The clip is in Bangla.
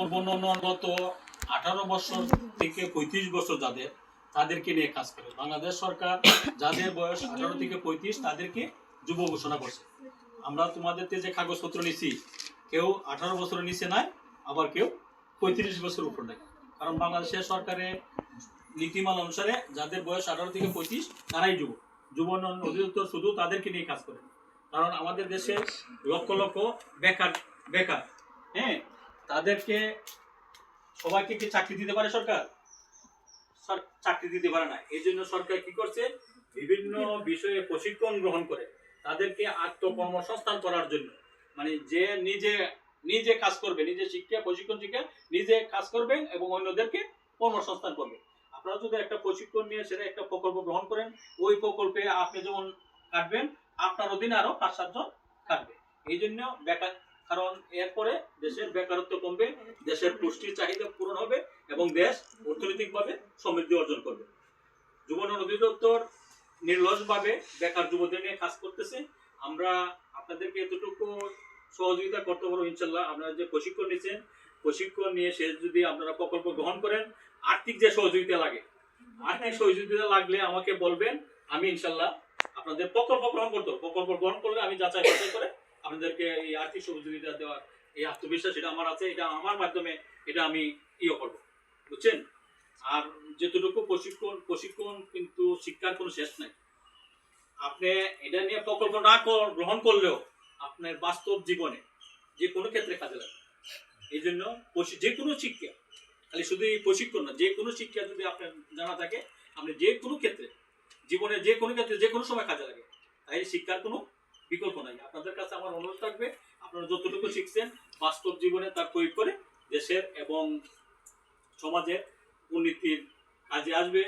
সর্বনিম্নগত 18 বছর থেকে 35 বছর যাদের তাদেরকে নিয়ে কাজ করে বাংলাদেশ সরকার। যাদের বয়স 18 থেকে 35 তাদেরকে যুব ঘোষণা করছে। আমরা তোমাদের যে কাগজপত্র নিচ্ছি, কেউ 18 বছরের নিচে নাই, আবার কেউ 35 বছর উপর নাই। কারণ বাংলাদেশের সরকারের নীতিমালা অনুসারে যাদের বয়স 18 থেকে 35 তারাই যুব অধিদপ্তর শুধু তাদেরকে নিয়ে কাজ করে। কারণ আমাদের দেশে লক্ষ লক্ষ বেকার, হ্যাঁ, তাদেরকে সবাইকে কি চাকরি দিতে পারে সরকার? চাকরি দিতে পারে না। এই জন্য সরকার কি করছে, বিভিন্ন বিষয়ে প্রশিক্ষণ গ্রহণ করে তাদেরকে আত্মকর্মসংস্থান করার জন্য, মানে যে নিজে কাজ করবে, নিজে প্রশিক্ষণ শিক্ষা নিজে কাজ করবেন এবং অন্যদেরকে কর্মসংস্থান করবে। আপনারা যদি একটা প্রশিক্ষণ নিয়ে সেটা একটা প্রকল্প গ্রহণ করেন, ওই প্রকল্পে আপনি যেমন কাটবেন, আপনার অধীনে আরো 5-7 জন কাটবে। এই জন্য বেকার, কারণ এরপরে দেশের বেকারত্ব কমবে, দেশের পুষ্টির চাহিদা পূরণ হবে এবং দেশ অর্থনৈতিকভাবে সমৃদ্ধি অর্জন করবে। যুব উন্নয়ন অধিদপ্তর নির্লসভাবে বেকার যুবদের নিয়ে কাজ করতেছে। আমরা আপনাদেরকে এতটুকু সহযোগিতা করতে পারবো ইনশাল্লাহ। আপনারা যে প্রশিক্ষণ নিচ্ছেন, প্রশিক্ষণ নিয়ে শেষ যদি আপনারা প্রকল্প গ্রহণ করেন, আর্থিক যে সহযোগিতা লাগে, আর্থিক সহযোগিতা লাগলে আমাকে বলবেন, আমি ইনশাল্লাহ আপনাদের প্রকল্প গ্রহণ করতে হবে। প্রকল্প গ্রহণ করলে আমি যাচাই বাছাই করে আপনাদেরকে এই আর্থিক সহযোগিতা দেওয়ার এই আত্মবিশ্বাস এটা আমার আছে, এটা আমার মাধ্যমে এটা আমি করবো, বুঝছেন? আর যতটুকু প্রশিক্ষণ কিন্তু শিক্ষার কোনো শেষ নাই। আপনি এটা নিয়ে প্রকল্প না গ্রহণ করলেও আপনার বাস্তব জীবনে যে কোনো ক্ষেত্রে কাজে লাগে। এই জন্য যে কোনো শিক্ষা, খালি শুধু এই প্রশিক্ষণ না, যে কোনো শিক্ষা যদি আপনার জানা থাকে, আপনি যে কোনো ক্ষেত্রে জীবনে যে কোনো ক্ষেত্রে যে কোনো সময় কাজে লাগে। তাই শিক্ষার কোনো বিকল্প নাই। আপনাদের কাছে আমার অনুরোধ থাকবে, আপনারা যতটুকু শিখছেন বাস্তব জীবনে তার প্রয়োগ করে দেশের এবং সমাজের উন্নতির কাজে আসবে।